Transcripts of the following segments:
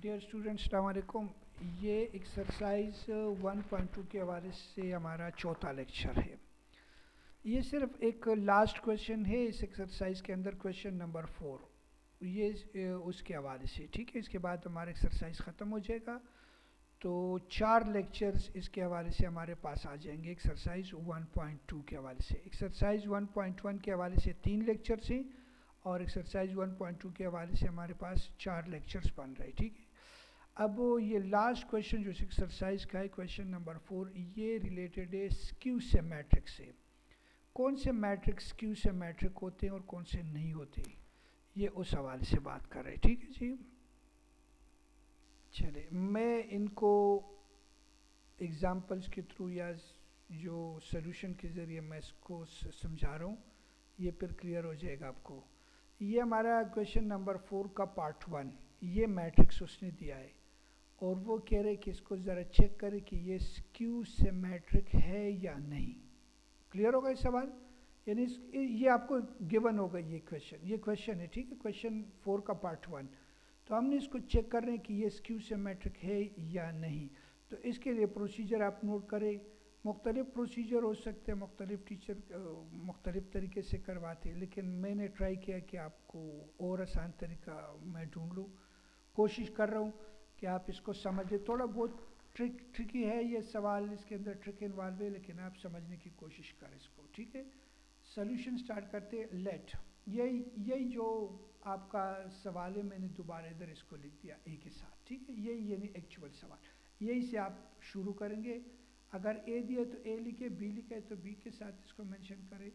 Dear students, अस्सलाम वालेकुम। ये एक्सरसाइज 1.2 के हवाले से हमारा चौथा लेक्चर है। ये सिर्फ एक लास्ट क्वेश्चन है इस एक्सरसाइज के अंदर, क्वेश्चन नंबर 4। ये उसके हवाले से ठीक है। इसके बाद हमारा एक्सरसाइज ख़त्म हो जाएगा, तो 4 लेक्चर्स इसके हवाले से हमारे पास आ जाएंगे एक्सरसाइज 1.2 के हवाले से। एक्सरसाइज 1.1 के हवाले से 3 लेक्चर्स हैं और एक्सरसाइज 1.2 के हवाले से हमारे पास 4 लेक्चर्स बन रहे हैं, ठीक है। अब ये लास्ट क्वेश्चन जो इस एक्सरसाइज का है, क्वेश्चन नंबर 4, ये रिलेटेड है स्क्यू से मैट्रिक्स से। कौन से मैट्रिक्स स्क्यू से मैट्रिक होते हैं और कौन से नहीं होते, ये उस हवाले से बात कर रहे हैं, ठीक है जी। चले, मैं इनको एग्जांपल्स के थ्रू या जो सोल्यूशन के ज़रिए मैं इसको समझा रहा हूँ, ये फिर क्लियर हो जाएगा आपको। ये हमारा क्वेश्चन नंबर 4 का पार्ट 1, ये मैट्रिक्स उसने दिया है और वो कह रहे कि इसको ज़रा चेक करें कि ये स्क्यू सिमेट्रिक है या नहीं। क्लियर होगा इस सवाल, यानी ये आपको गिवन होगा ये क्वेश्चन है, ठीक है। क्वेश्चन 4 का पार्ट 1, तो हमने इसको चेक कर रहे हैं कि ये स्क्यू सिमेट्रिक है या नहीं। तो इसके लिए प्रोसीजर आप नोट करें। मुख्तलिफ प्रोसीजर हो सकते हैं, मुख्तलिफ टीचर मुख्तलिफ तरीके से करवाते हैं, लेकिन मैंने ट्राई किया कि आपको और आसान तरीका मैं ढूंढ लूँ। कोशिश कर रहा हूँ कि आप इसको समझें। थोड़ा बहुत ट्रिकी है ये सवाल, इसके अंदर ट्रिक इन्वॉल्व है, लेकिन आप समझने की कोशिश करें इसको, ठीक है। सोल्यूशन स्टार्ट करते हैं। लेट, यही जो आपका सवाल है, मैंने दोबारा इधर इसको लिख दिया ए के साथ, ठीक है। यही यानी एक्चुअल सवाल, यही से आप शुरू करेंगे। अगर ए दिया तो ए लिखे, बी लिखे तो बी के साथ इसको मेंशन करें।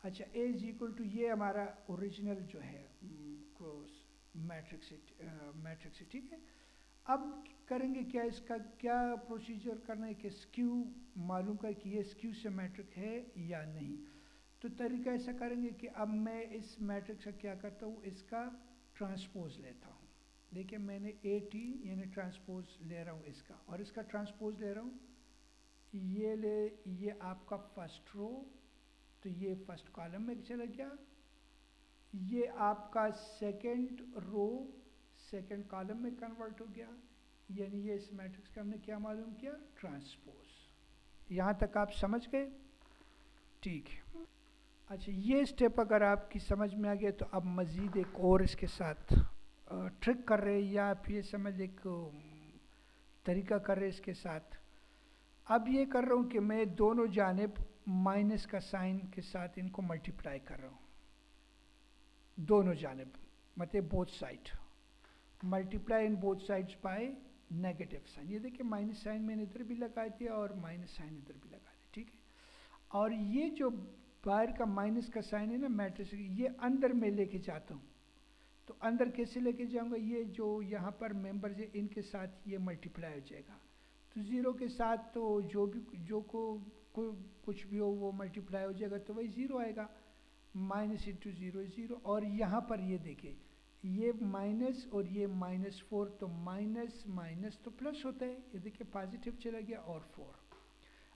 अच्छा, ए इज इक्वल टू, ये हमारा ओरिजिनल जो है मैट्रिक्स है, ठीक है। अब करेंगे क्या, इसका क्या प्रोसीजर करना है कि स्क्यू मालूम कर कि ये स्क्यू सिमेट्रिक है या नहीं। तो तरीका ऐसा करेंगे कि अब मैं इस मैट्रिक्स का क्या करता हूँ, इसका ट्रांसपोज लेता हूँ। देखिए, मैंने ए टी यानी ट्रांसपोज ले रहा हूँ इसका, और इसका ट्रांसपोज ले रहा हूँ। ये आपका फर्स्ट रो, तो ये फर्स्ट कॉलम में चला गया। ये आपका सेकंड रो सेकंड कॉलम में कन्वर्ट हो गया, यानी ये इस मैट्रिक्स का हमने क्या मालूम किया, ट्रांसपोज। यहाँ तक आप समझ गए, ठीक है। अच्छा, ये स्टेप अगर आपकी समझ में आ गया, तो अब मज़ीद एक और इसके साथ ट्रिक कर रहे हैं, या आप ये समझ एक तरीका कर रहे हैं इसके साथ। अब ये कर रहा हूँ कि मैं दोनों जानिब माइनस का साइन के साथ इनको मल्टीप्लाई कर रहा हूँ, दोनों जानिब, मतलब both side. Multiply in both sides by negative sign. ये देखिए, माइनस साइन मैंने इधर भी लगा दिया और माइनस साइन इधर भी लगा दिया, ठीक है। और ये जो बाहर का माइनस का साइन है ना मैट्रिक्स, ये अंदर में लेके जाता हूँ। तो अंदर कैसे लेके जाऊँगा, ये जो यहाँ पर मेंबर्स है इनके साथ ये मल्टीप्लाई हो जाएगा। तो ज़ीरो के साथ तो जो भी कुछ भी हो वो मल्टीप्लाई हो जाएगा, तो वही ज़ीरो आएगा। Minus into zero is zero. और यहाँ पर ये देखिए, ये माइनस और ये -4, तो माइनस माइनस तो प्लस होता है। ये देखिए, पॉजिटिव चला गया और 4।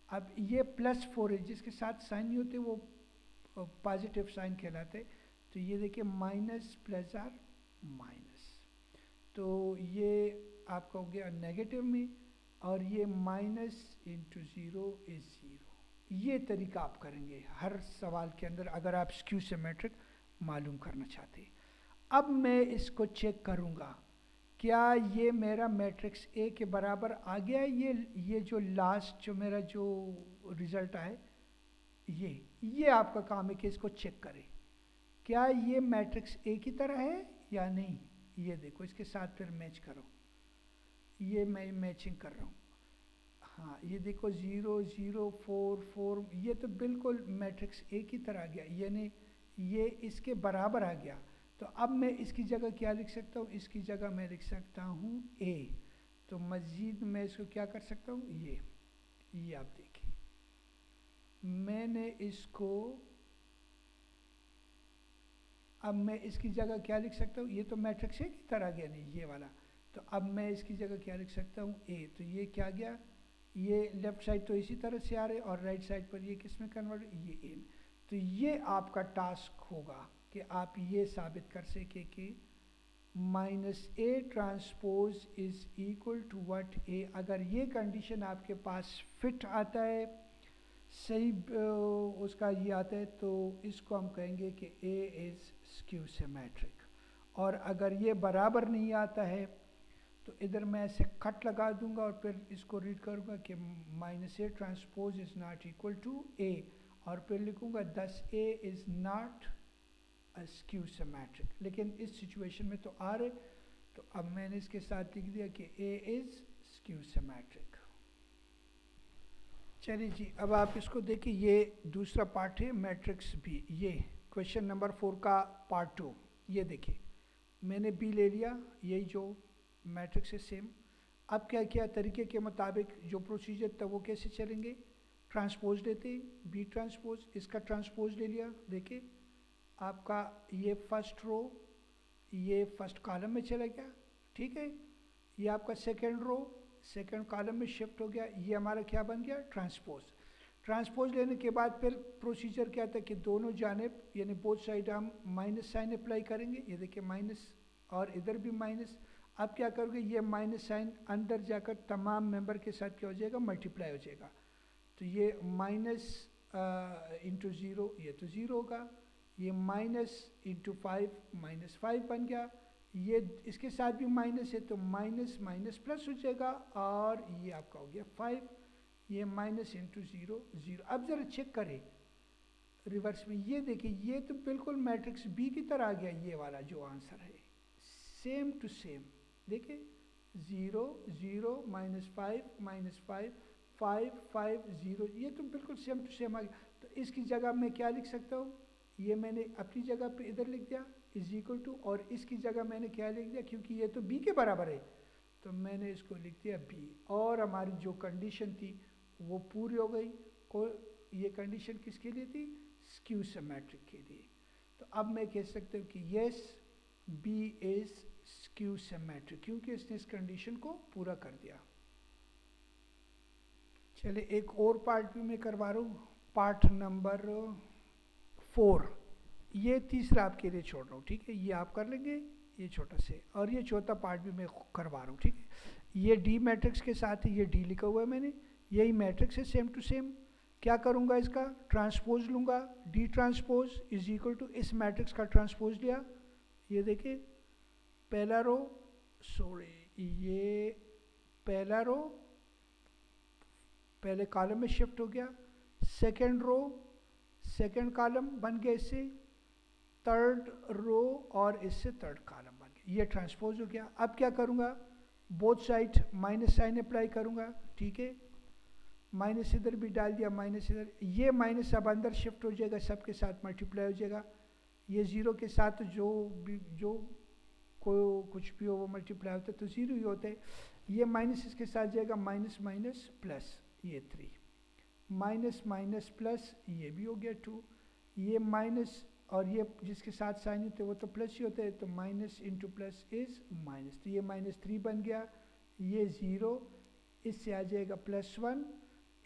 अब ये +4 है, जिसके साथ साइन नहीं होते वो पॉजिटिव साइन कहलाते। तो ये देखिए, माइनस प्लस आर माइनस, तो ये आपका हो गया नेगेटिव में, और ये minus into zero is zero. ये तरीका आप करेंगे हर सवाल के अंदर अगर आप स्क्यू सिमेट्रिक मालूम करना चाहते हैं। अब मैं इसको चेक करूँगा, क्या ये मेरा मैट्रिक्स ए के बराबर आ गया। ये जो लास्ट जो मेरा जो रिज़ल्ट आए, ये आपका काम है कि इसको चेक करें, क्या ये मैट्रिक्स ए की तरह है या नहीं। ये देखो, इसके साथ फिर मैच करो, ये मैं मैचिंग कर रहा हूँ। हाँ, ये देखो 0 0 4 4, ये तो बिल्कुल मैट्रिक्स ए की तरह आ गया, यानी ये इसके बराबर आ गया। तो अब मैं इसकी जगह क्या लिख सकता हूँ, इसकी जगह मैं लिख सकता हूँ ए। तो मज़ीद मैं इसको क्या कर सकता हूँ, ये आप देखिए, मैंने इसको, अब मैं इसकी जगह क्या लिख सकता हूँ, ये तो मैट्रिक्स ए की तरह गया नहीं ये वाला। तो अब मैं इसकी जगह क्या लिख सकता हूँ, ए। तो ये क्या गया, ये लेफ़्ट साइड तो इसी तरह से आ रहे, और राइट साइड पर ये किस में कन्वर्ट, ये ए में। तो ये आपका टास्क होगा कि आप ये साबित कर सके कि minus A transpose is equal to what A. अगर ये कंडीशन आपके पास फिट आता है, सही उसका ये आता है, तो इसको हम कहेंगे कि ए इज़ स्क्यू सिमेट्रिक। और अगर ये बराबर नहीं आता है तो इधर मैं ऐसे कट लगा दूंगा और फिर इसको रीड करूंगा कि minus A transpose is not equal to A, और फिर लिखूंगा this A is not a skew symmetric. लेकिन इस सिचुएशन में तो आ रहे, तो अब मैंने इसके साथ लिख दिया कि ए इज़ स्क्यू सिमेट्रिक। चलिए जी, अब आप इसको देखिए, ये दूसरा पार्ट है मैट्रिक्स बी। ये क्वेश्चन नंबर 4 का पार्ट 2। ये देखिए, मैंने बी ले लिया, यही जो मैट्रिक्स है सेम। अब क्या किया, तरीके के मुताबिक जो प्रोसीजर था वो कैसे चलेंगे, ट्रांसपोज लेते, बी ट्रांसपोज, इसका ट्रांसपोज ले लिया। देखिए आपका ये फर्स्ट रो ये फर्स्ट कॉलम में चला गया, ठीक है। ये आपका सेकेंड रो सेकेंड कॉलम में शिफ्ट हो गया, ये हमारा क्या बन गया, ट्रांसपोज। ट्रांसपोज लेने के बाद फिर प्रोसीजर क्या था कि दोनों जानिब यानी बोथ साइड हम माइनस साइन अप्लाई करेंगे। ये देखिए माइनस, और इधर भी माइनस। अब क्या करोगे, ये माइनस साइन अंदर जाकर तमाम मेंबर के साथ क्या हो जाएगा, मल्टीप्लाई हो जाएगा। तो ये माइनस इंटू ज़ीरो, ये तो ज़ीरो होगा। ये minus into five, minus five बन गया। ये इसके साथ भी माइनस है तो माइनस माइनस प्लस हो जाएगा, और ये आपका हो गया फाइव। ये माइनस इंटू ज़ीरो ज़ीरो। अब ज़रा चेक करें रिवर्स में, ये देखिए ये तो बिल्कुल मैट्रिक्स बी की तरह आ गया। ये वाला जो आंसर है सेम टू सेम, देखिए zero zero minus five five five zero, ये तो बिल्कुल सेम टू सेम आ गया। तो इसकी जगह मैं क्या लिख सकता हूँ, ये मैंने अपनी जगह पे इधर लिख दिया इज इक्वल टू, और इसकी जगह मैंने क्या लिख दिया, क्योंकि ये तो बी के बराबर है तो मैंने इसको लिख दिया बी। और हमारी जो कंडीशन थी वो पूरी हो गई। को ये कंडीशन किसके लिए थी, स्क्यू सिमेट्रिक के लिए। तो अब मैं कह सकता हूँ कि yes B is skew symmetric, क्योंकि इसने इस कंडीशन को पूरा कर दिया। चलिए एक और पार्ट भी मैं करवा रहा हूँ, पार्ट नंबर 4। ये तीसरा आपके लिए छोड़ रहा हूँ, ठीक है, ये आप कर लेंगे, ये छोटा से। और ये चौथा पार्ट भी मैं करवा रहा हूँ, ठीक है। ये डी मैट्रिक्स के साथ है, ये डी लिखा हुआ है मैंने, यही मैट्रिक्स है सेम टू सेम। क्या करूँगा, इसका ट्रांसपोज लूँगा, D transpose is equal to इस मैट्रिक्स का ट्रांसपोज लिया। ये देखिए पहला रो, सॉरी ये पहला रो पहले कॉलम में शिफ्ट हो गया, सेकेंड रो सेकेंड कॉलम बन गया इससे, थर्ड रो और इससे थर्ड कॉलम बन गया, ये ट्रांसपोज हो गया। अब क्या करूँगा, both side minus sign apply करूँगा, ठीक है। माइनस इधर भी डाल दिया, माइनस इधर, ये माइनस अब अंदर शिफ्ट हो जाएगा, सबके साथ मल्टीप्लाई हो जाएगा। ये ज़ीरो के साथ जो कुछ भी हो वो मल्टीप्लाई होता है तो ज़ीरो ही होता है। ये माइनस इसके साथ जाएगा, माइनस माइनस प्लस, ये 3, माइनस माइनस प्लस, ये भी हो गया 2। ये माइनस और ये जिसके साथ साइन होते हैं वो तो प्लस ही होते हैं, तो minus into plus is minus, तो ये -3 बन गया। ये 0, इससे आ जाएगा +1,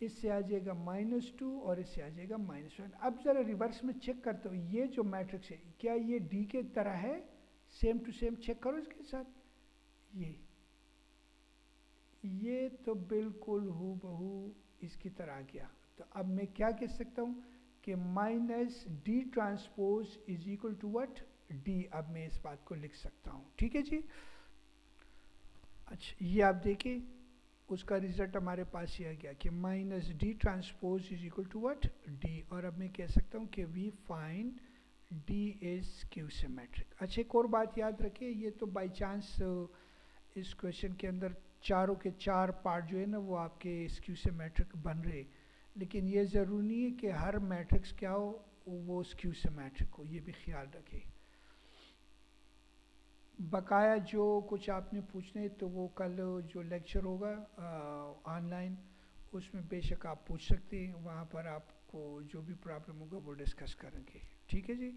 इससे आ जाएगा -2 और इससे आ जाएगा -1। अब ज़रा रिवर्स में चेक करते हो, ये जो मैट्रिक्स है क्या ये डी के तरह है, सेम टू सेम चेक करो इसके साथ। ये तो बिल्कुल हूबहू इसकी तरह आ गया। तो अब मैं क्या कह सकता हूँ कि minus D transpose is equal to what, D. अब मैं इस बात को लिख सकता हूँ, ठीक है जी। अच्छा ये आप देखिए उसका रिजल्ट हमारे पास ये आ गया कि minus D transpose is equal to what, D. और अब मैं कह सकता हूँ कि we find D is skew symmetric. अच्छा एक और बात याद रखिए, ये तो बाई चांस इस क्वेश्चन के अंदर चारों के चार पार्ट जो है ना वो आपके स्क्यू सिमेट्रिक बन रहे, लेकिन ये ज़रूरी नहीं है कि हर मैट्रिक्स क्या हो वो स्क्यू सिमेट्रिक हो, ये भी ख्याल रखें। बकाया जो कुछ आपने पूछने तो वो कल जो लेक्चर होगा ऑनलाइन उसमें बेशक आप पूछ सकते हैं, वहाँ पर आपको जो भी प्रॉब्लम होगा वो डिस्कस करेंगे, ठीक है जी।